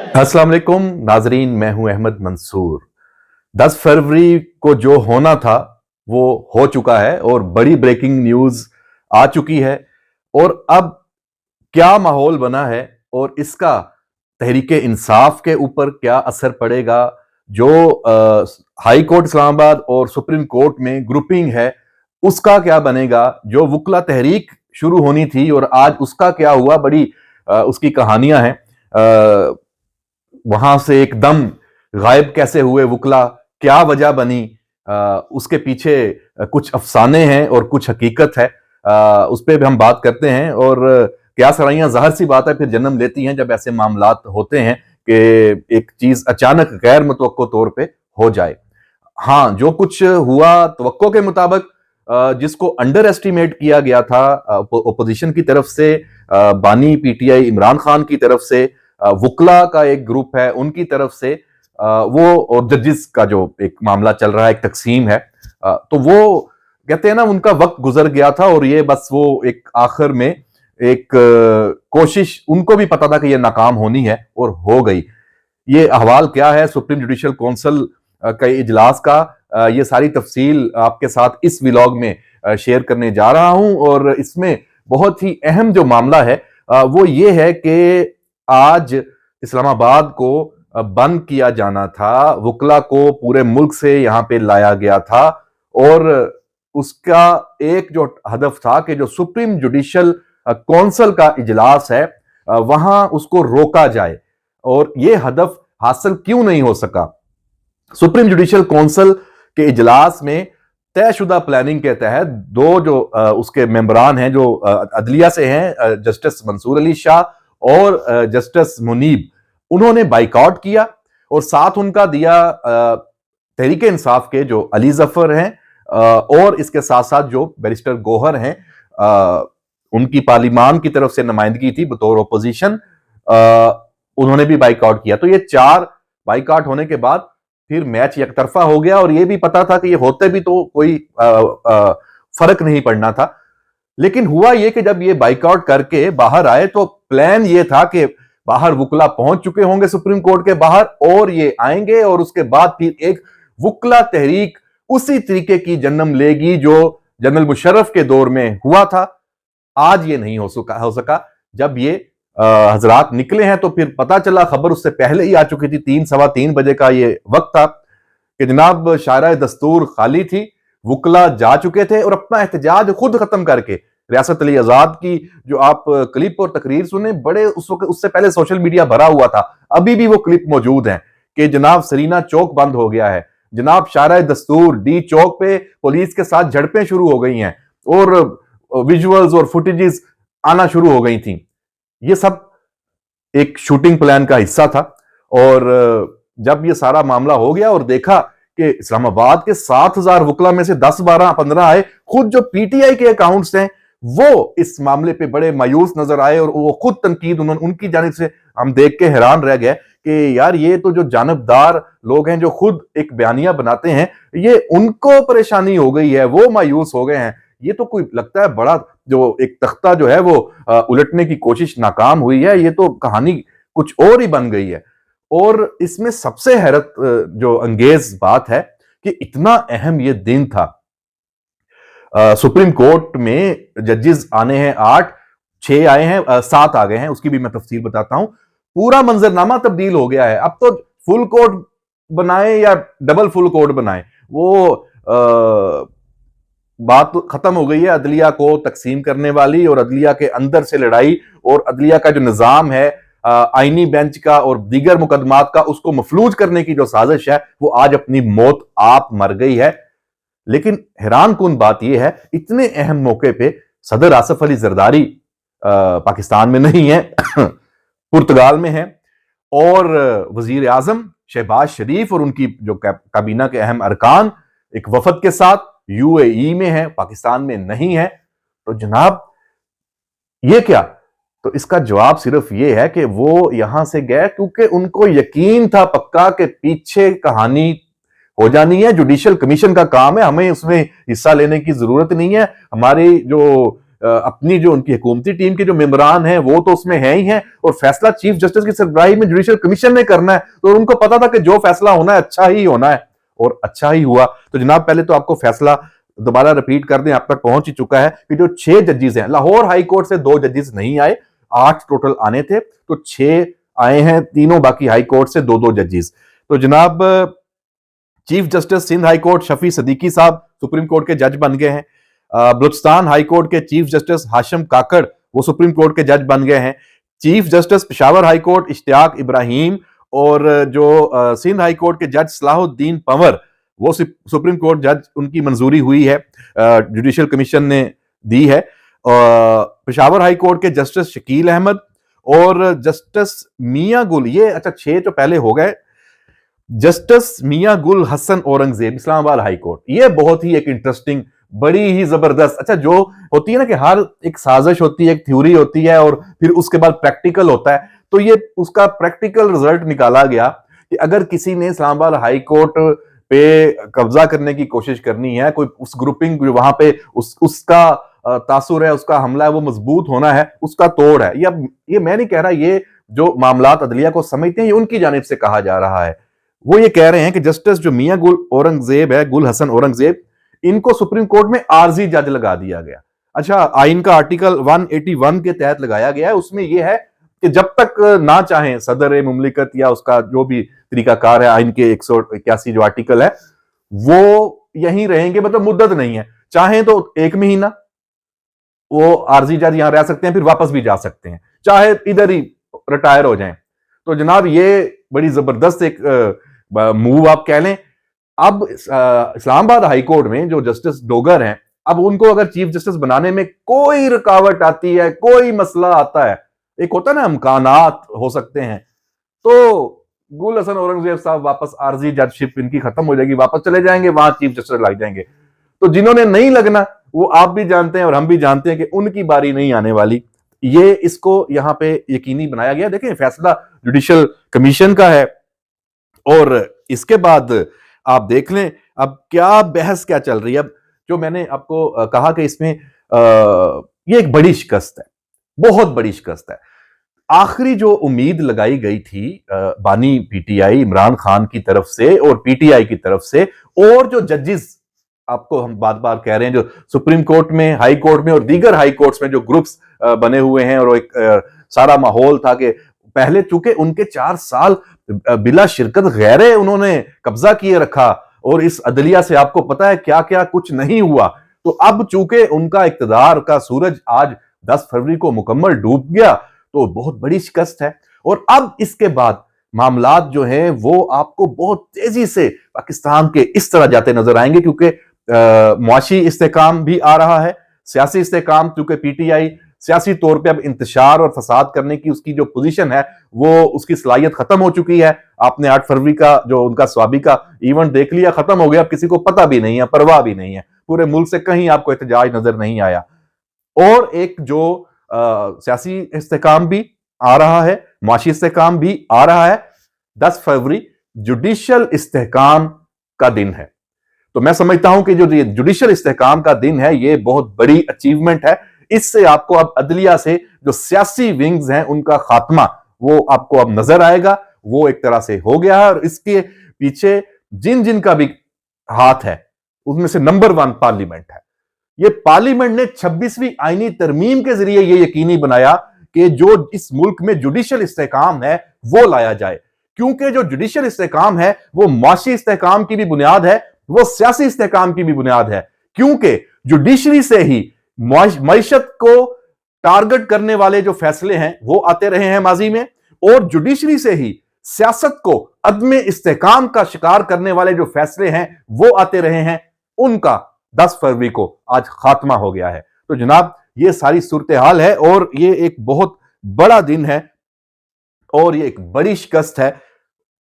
अस्सलाम वालेकुम नाजरीन, मैं हूं अहमद मंसूर। 10 फरवरी को जो होना था वो हो चुका है और बड़ी ब्रेकिंग न्यूज आ चुकी है। और अब क्या माहौल बना है और इसका तहरीके इंसाफ के ऊपर क्या असर पड़ेगा, जो हाई कोर्ट इस्लामाबाद और सुप्रीम कोर्ट में ग्रुपिंग है उसका क्या बनेगा, जो वुकला तहरीक शुरू होनी थी और आज उसका क्या हुआ, बड़ी उसकी कहानियां हैं। वहां से एकदम गायब कैसे हुए वुकला, क्या वजह बनी, उसके पीछे कुछ अफसाने हैं और कुछ हकीकत है। उस पर भी हम बात करते हैं। और क्या सराइयां ज़ाहिर सी बात है फिर जन्म लेती हैं जब ऐसे मामलात होते हैं कि एक चीज अचानक गैर मुतवक्को तौर पे हो जाए। हाँ, जो कुछ हुआ तवक्को के मुताबिक, जिसको अंडर एस्टिमेट किया गया था ओपोजिशन की तरफ से, बानी पीटीआई इमरान खान की तरफ से, वुकला का एक ग्रुप है उनकी तरफ से, वो और जजेस का जो एक मामला चल रहा है, एक तकसीम है, तो वो कहते हैं ना उनका वक्त गुजर गया था और ये बस वो एक आखिर में एक कोशिश, उनको भी पता था कि ये नाकाम होनी है और हो गई। ये अहवाल क्या है सुप्रीम जुडिशल काउंसिल का इजलास का, ये सारी तफसील आपके साथ इस व्लॉग में शेयर करने जा रहा हूं। और इसमें बहुत ही अहम जो मामला है वो ये है कि आज इस्लामाबाद को बंद किया जाना था, वुकला को पूरे मुल्क से यहां पे लाया गया था और उसका एक जो हदफ था कि जो सुप्रीम जुडिशल काउंसिल का इजलास है वहां उसको रोका जाए। और ये हदफ हासिल क्यों नहीं हो सका? सुप्रीम जुडिशल काउंसिल के इजलास में तयशुदा प्लानिंग के तहत दो जो उसके मेंबरान हैं जो अदलिया से हैं, जस्टिस मंसूर अली शाह और जस्टिस मुनीब, उन्होंने बाइकआउट किया। और साथ उनका दिया तहरीके इंसाफ के जो अली जफर हैं और इसके साथ साथ जो बैरिस्टर गोहर हैं, उनकी पार्लिमान की तरफ से नुमाइंदगी थी बतौर ओपोजिशन, उन्होंने भी बाइकआउट किया। तो ये चार बाइकआउट होने के बाद फिर मैच एकतरफा हो गया और ये भी पता था कि ये होते भी तो कोई फर्क नहीं पड़ना था। लेकिन हुआ ये कि जब ये बाइकआउट करके बाहर आए तो प्लान ये था कि बाहर वुकला पहुंच चुके होंगे सुप्रीम कोर्ट के बाहर और ये आएंगे और उसके बाद फिर एक वुकला तहरीक उसी तरीके की जन्म लेगी जो जनरल मुशर्रफ के दौर में हुआ था। आज ये नहीं हो सका। जब ये हजरात निकले हैं तो फिर पता चला, खबर उससे पहले ही आ चुकी थी, 3 सवा 3 बजे का ये वक्त था कि जनाब शारा दस्तूर खाली थी, वुकला जा चुके थे और अपना एहतजाज खुद खत्म करके रियासत अली आजाद की जो आप क्लिप और तकरीर सुने, बड़े उस वक्त उससे पहले सोशल मीडिया भरा हुआ था, अभी भी वो क्लिप मौजूद है कि जनाब सरीना चौक बंद हो गया है, जनाब शारा दस्तूर डी चौक पे पुलिस के साथ झड़पें शुरू हो गई हैं और विजुअल्स और फुटेजेस आना शुरू हो गई थी। ये सब एक शूटिंग प्लान का हिस्सा था। और जब ये सारा मामला हो गया और देखा कि इस्लामाबाद के 7,000 वुकला में से 10, 12, 15 आए, खुद जो पीटीआई के अकाउंट्स हैं वो इस मामले पे बड़े मायूस नजर आए और वो खुद तनकीद उनकी जानिब से हम देख के हैरान रह गए कि यार ये तो जो जानबदार लोग हैं जो खुद एक बयानिया बनाते हैं, ये उनको परेशानी हो गई है, वो मायूस हो गए हैं। ये तो कोई लगता है बड़ा जो एक तख्ता जो है वो उलटने की कोशिश नाकाम हुई है, ये तो कहानी कुछ और ही बन गई है। और इसमें सबसे हैरत जो अंगेज बात है कि इतना अहम ये दिन था, सुप्रीम कोर्ट में जजेस आने हैं 8, 6 आए हैं, 7 आ गए हैं, उसकी भी मैं तफसील बताता हूं। पूरा मंजरनामा तब्दील हो गया है। अब तो फुल कोर्ट बनाए या डबल फुल कोर्ट बनाए, वो बात तो खत्म हो गई है अदलिया को तकसीम करने वाली और अदलिया के अंदर से लड़ाई और अदलिया का जो निजाम है आईनी बेंच का और दीगर मुकदमात का, उसको मफलूज करने की जो साजिश है वो आज अपनी मौत आप मर गई है। लेकिन हैरान कुन बात यह है, इतने अहम मौके पे सदर आसफ अली जरदारी पाकिस्तान में नहीं है, पुर्तगाल में है, और वजीर आजम शहबाज शरीफ और उनकी जो काबीना के अहम अरकान एक वफद के साथ यूएई में है, पाकिस्तान में नहीं है। तो जनाब ये क्या? तो इसका जवाब सिर्फ ये है कि वो यहां से गए क्योंकि उनको यकीन था पक्का के पीछे कहानी हो जानी है, जुडिशियल कमीशन का काम है, हमें उसमें हिस्सा लेने की जरूरत नहीं है। हमारी जो अपनी जो उनकी हुकूमती टीम के जो मेंबरान हैं वो तो उसमें है ही हैं, और फैसला चीफ जस्टिस की सरबराही में जुडिशियल कमीशन ने करना है, तो उनको पता था कि जो फैसला होना है अच्छा ही होना है, और अच्छा ही हुआ। तो जनाब पहले तो आपको फैसला दोबारा रिपीट कर दें, आप तक पहुंच ही चुका है कि जो 6 जजेस हैं, लाहौर हाई कोर्ट से 2 जजेस नहीं आए, 8 टोटल आने थे, तो 6 आए हैं, तीनों बाकी हाई कोर्ट से 2-2 जजेस। तो जनाब chief justice Sindh high court Shafi Siddiqui साहब सुप्रीम कोर्ट के जज बन गए हैं। बलूचिस्तान हाई कोर्ट के चीफ जस्टिस हाशिम काकड़ वो सुप्रीम कोर्ट के जज बन गए हैं। Chief justice Peshawar high court Ishtiaq Ibrahim और जो सिंध हाई कोर्ट के जज सलाहुद्दीन पंवर वो सुप्रीम कोर्ट जज, उनकी मंजूरी हुई है, जुडिशियल कमीशन ने दी है। पेशावर हाई कोर्ट के जस्टिस शकील अहमद और जस्टिस मियां गुल, ये अच्छा 6 तो पहले हो गए, जस्टिस मियां गुल हसन औरंगजेब इस्लामाबाद हाई कोर्ट, ये बहुत ही एक इंटरेस्टिंग, बड़ी ही जबरदस्त, अच्छा जो होती है ना कि हर एक साजिश होती है, एक थ्योरी होती है और फिर उसके बाद प्रैक्टिकल होता है, तो ये उसका प्रैक्टिकल रिजल्ट निकाला गया कि अगर किसी ने इस्लामाबाद हाई कोर्ट पे कब्जा करने की कोशिश करनी है, कोई उस ग्रुपिंग जो वहां पे उसका तासुर है, उसका हमला है, वो मजबूत होना है, उसका तोड़ है, ये मैं नहीं कह रहा, ये जो मामलात अदलिया को समझते हैं ये उनकी जानिब से कहा जा रहा है। वो ये कह रहे हैं कि जस्टिस जो मियां गुल औरंगजेब है, गुल हसन औरंगजेब, इनको सुप्रीम कोर्ट में आर्जी जज लगा दिया गया। अच्छा, आइन का आर्टिकल 181 के तहत लगाया गया है, उसमें यह है कि जब तक ना चाहें सदर मुमलिकत या उसका जो भी तरीकाकार है, आइन के 181 जो आर्टिकल है वो यहीं रहेंगे, मतलब मुद्दत नहीं है, चाहें तो 1 महीना वो आर्जी जज यहां रह सकते हैं, फिर वापस भी जा सकते हैं, चाहे इधर ही रिटायर हो जाएं। तो जनाब ये बड़ी जबरदस्त एक मूव आप कह लें। अब इस्लामाबाद हाई कोर्ट में जो जस्टिस डोगर हैं, अब उनको अगर चीफ जस्टिस बनाने में कोई रुकावट आती है, कोई मसला आता है, एक होता है ना इम्कानात हो सकते हैं, तो गुल हसन औरंगजेब साहब वापस आर्जी जजशिप इनकी खत्म हो जाएगी, वापस चले जाएंगे, वहां चीफ जस्टिस लग जाएंगे। तो जिन्होंने नहीं लगना वो आप भी जानते हैं और हम भी जानते हैं कि उनकी बारी नहीं आने वाली। ये इसको यहां पे यकीनी बनाया गया। देखें, फैसला जुडिशियल कमीशन का है और इसके बाद आप देख लें अब क्या बहस क्या चल रही है। अब जो मैंने आपको कहा कि इसमें ये एक बड़ी शिकस्त है, बहुत बड़ी शिकस्त है। आखिरी जो उम्मीद लगाई गई थी बानी पीटीआई इमरान खान की तरफ से और पीटीआई की तरफ से, और जो जजेस आपको हम बार बार कह रहे हैं, जो सुप्रीम कोर्ट में, हाई कोर्ट में और दीगर हाई कोर्ट्स में जो ग्रुप्स बने हुए हैं, और एक सारा माहौल था कि पहले चूंकि उनके 4 साल बिला शिरकत गैरे उन्होंने कब्जा किए रखा, और इस अदलिया से आपको पता है क्या क्या कुछ नहीं हुआ, तो अब चूंकि उनका इक्तदार का सूरज आज 10 फरवरी को मुकम्मल डूब गया, तो बहुत बड़ी शिकस्त है। और अब इसके बाद मामलात जो हैं वो आपको बहुत तेजी से पाकिस्तान के इस तरह जाते नजर आएंगे, क्योंकि मुआशी इस्तेकाम भी आ रहा है, सियासी इस्तेकाम, क्योंकि पीटीआई सियासी तौर पे अब इंतशार और फसाद करने की उसकी जो पोजीशन है वो उसकी सलाहियत खत्म हो चुकी है। आपने 8 फरवरी का जो उनका स्वाबी का इवेंट देख लिया, खत्म हो गया, अब किसी को पता भी नहीं है, परवाह भी नहीं है, पूरे मुल्क से कहीं आपको एहतजाज नजर नहीं आया। और एक जो सियासी इस्तेकाम भी आ रहा है, मुआशी इस्तेकाम भी आ रहा है। 10 फरवरी जुडिशियल इस्तेकाम का दिन है, तो मैं समझता हूं कि जो जुडिशियल इस्तेकाम का दिन है ये बहुत बड़ी अचीवमेंट है। इससे आपको अब अदलिया से जो सियासी विंग्स हैं उनका खात्मा वो आपको अब नजर आएगा, वो एक तरह से हो गया है। और इसके पीछे जिन जिन का भी हाथ है उसमें से नंबर 1 पार्लियामेंट है। ये पार्लियामेंट ने 26वीं आईनी तरमीम के जरिए ये यकीनी बनाया कि जो इस मुल्क में जुडिशियल इस्तेकाम है वो लाया जाए, क्योंकि जो जुडिशियल इस्तेकाम है वो मुआशी इस्तेकाम की भी बुनियाद है, वो सियासी इस्तेकाम की भी बुनियाद है, क्योंकि जुडिशरी से ही मईशत को टारगेट करने वाले जो फैसले हैं वो आते रहे हैं माजी में, और जुडिशरी से ही सियासत को अदमे इस्तेकाम का शिकार करने वाले जो फैसले हैं वो आते रहे हैं। उनका 10 फरवरी को आज खात्मा हो गया है। तो जनाब ये सारी सूरत हाल है और ये एक बहुत बड़ा दिन है और ये एक बड़ी शिकस्त है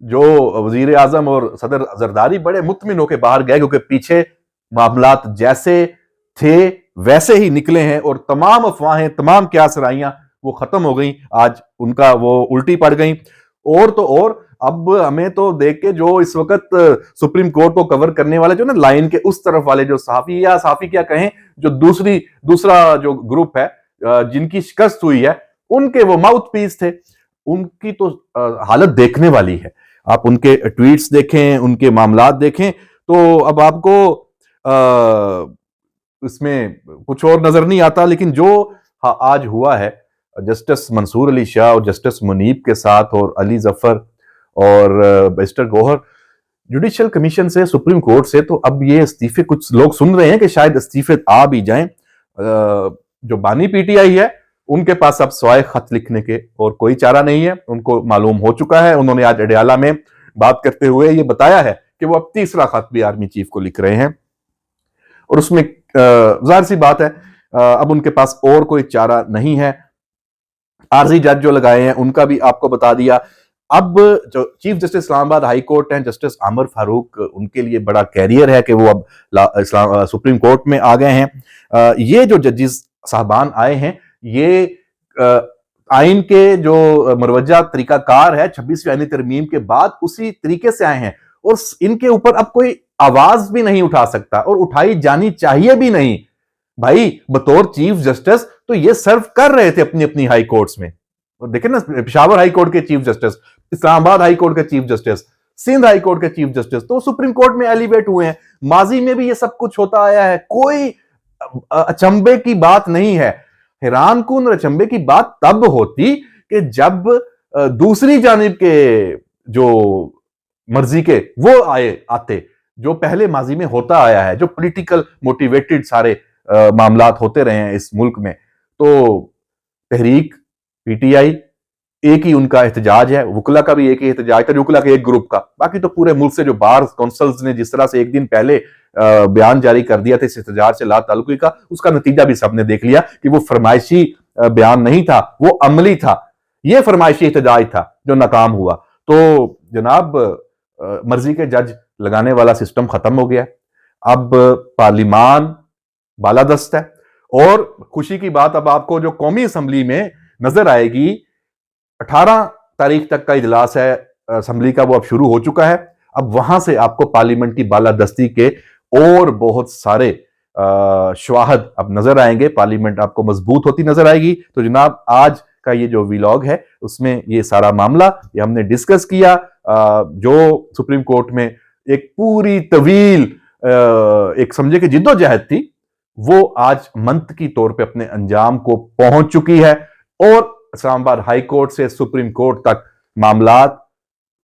जो वजीर आजम और सदर जरदारी बड़े मुतमिन होकर बाहर गए, क्योंकि पीछे मामलात जैसे थे वैसे ही निकले हैं और तमाम अफवाहें, तमाम क्या सराइयां वो खत्म हो गई, आज उनका वो उल्टी पड़ गई। और तो और अब हमें तो देख के जो इस वक्त सुप्रीम कोर्ट को कवर करने वाले जो ना लाइन के उस तरफ वाले जो सहाफी या सहाफी क्या कहें, जो दूसरा जो ग्रुप है जिनकी शिकस्त हुई है, उनके वो माउथ पीस थे, उनकी तो हालत देखने वाली है। आप उनके ट्वीट्स देखें, उनके मामलात देखें, तो अब आपको इसमें कुछ और नजर नहीं आता। लेकिन जो आज हुआ है जस्टिस मंसूर अली शाह और जस्टिस मुनीब के साथ, और अली जफर और बैरिस्टर गौहर, जुडिशियल कमीशन से, सुप्रीम कोर्ट से, तो अब ये इस्तीफे कुछ लोग सुन रहे हैं कि शायद इस्तीफे आ भी जाएं। जो बानी पीटीआई है उनके पास अब सवाए खत लिखने के और कोई चारा नहीं है, उनको मालूम हो चुका है। उन्होंने आज अडयाला में बात करते हुए ये बताया है कि वो अब तीसरा खत भी आर्मी चीफ को लिख रहे हैं, और उसमें जाहिर सी बात है अब उनके पास और कोई चारा नहीं है। आरजी जज जो लगाए हैं उनका भी आपको बता दिया। अब जो chief justice Islamabad high court हैं जस्टिस आमिर फारूक, उनके लिए बड़ा कैरियर है कि वो अब सुप्रीम कोर्ट में आ गए हैं। ये जो जजेस साहबान आए हैं, ये आइन के जो मरवजा तरीकाकार है 26वीं आईनी तरमीम के बाद, उसी तरीके से आए हैं, और इनके ऊपर अब कोई आवाज भी नहीं उठा सकता और उठाई जानी चाहिए भी नहीं। भाई बतौर चीफ जस्टिस तो ये सर्व कर रहे थे अपनी अपनी हाई कोर्ट्स में। और देखें ना, पेशावर हाई कोर्ट के chief justice, Islamabad high court के chief justice, Sindh high court के चीफ जस्टिस, तो सुप्रीम कोर्ट में एलिवेट हुए हैं। माजी में भी ये सब कुछ होता आया है, कोई अचंभे की बात नहीं है। हैरान कुन और अचंभे की बात तब होती कि जब दूसरी जानिब के जो मर्जी के वो आते, जो पहले माजी में होता आया है, जो पॉलिटिकल मोटिवेटेड सारे मामलात होते रहे हैं इस मुल्क में। तो तहरीक, पीटीआई, एक ही उनका एहतजाज है, वुकला का भी एक ही एहतजाज था, वुकला के एक ग्रुप का। बाकी तो पूरे मुल्क से जो बार काउंसिल्स ने जिस तरह से एक दिन पहले बयान जारी कर दिया था इस एहतजाज से ला ताल्लुकी का, उसका नतीजा भी सबने देख लिया कि वो फरमाइशी बयान नहीं था, वो अमली था। ये फरमाइशी एहतजाज था जो नाकाम हुआ। तो जनाब, मर्जी के जज लगाने वाला सिस्टम खत्म हो गया। अब पार्लिमान बालादस्त है, और खुशी की बात अब आपको जो कौमी असम्बली में नजर आएगी, 18 तारीख तक का इजलास है असम्बली का, वो अब शुरू हो चुका है। अब वहां से आपको पार्लियामेंट की बालादस्ती के और बहुत सारे शवाहद अब नजर आएंगे, पार्लियामेंट आपको मजबूत होती नजर आएगी। तो जनाब, आज का ये जो व्लॉग है उसमें ये सारा मामला ये हमने डिस्कस किया। जो सुप्रीम कोर्ट में एक पूरी तवील एक समझे कि जिद्दोजहद थी, वो आज मंत की तौर पे अपने अंजाम को पहुंच चुकी है, और इस्लामाबाद हाई कोर्ट से सुप्रीम कोर्ट तक मामलात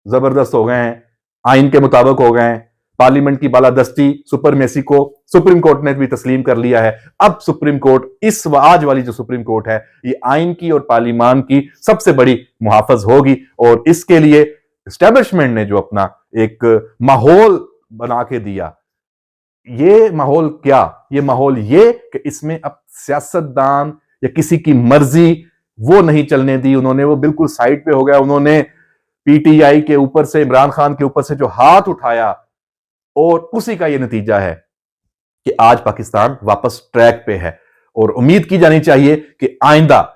जबरदस्त हो गए हैं, आइन के मुताबिक हो गए हैं। पार्लियामेंट की बालादस्ती, सुपरमेसी को सुप्रीम कोर्ट ने भी तस्लीम कर लिया है। अब सुप्रीम कोर्ट, आज वाली जो सुप्रीम कोर्ट है, ये आइन की और पार्लियामान की सबसे बड़ी मुहाफिज होगी। और इसके लिए एस्टेब्लिशमेंट ने जो अपना एक माहौल बना के दिया, ये माहौल क्या, ये माहौल ये कि इसमें अब सियासतदान या किसी की मर्जी वो नहीं चलने दी उन्होंने। वो बिल्कुल साइड पे हो गया। उन्होंने पीटीआई के ऊपर से, इमरान खान के ऊपर से जो हाथ उठाया, और उसी का ये नतीजा है कि आज पाकिस्तान वापस ट्रैक पे है। और उम्मीद की जानी चाहिए कि आइंदा,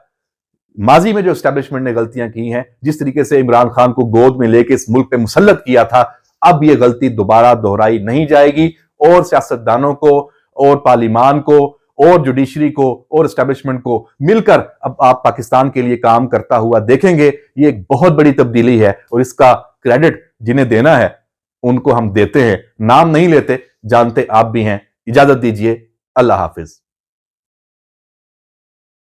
माजी में जो एस्टेब्लिशमेंट ने गलतियां की हैं, जिस तरीके से इमरान खान को गोद में लेके इस मुल्क पे मुसल्लत किया था, अब ये गलती दोबारा दोहराई नहीं जाएगी। और सियासतदानों को, और पार्लियामान को, और जुडिशरी को, और एस्टेब्लिशमेंट को मिलकर अब आप पाकिस्तान के लिए काम करता हुआ देखेंगे। ये एक बहुत बड़ी तब्दीली है, और इसका क्रेडिट जिन्हें देना है उनको हम देते हैं, नाम नहीं लेते, जानते आप भी हैं। इजाजत दीजिए, अल्लाह हाफिज।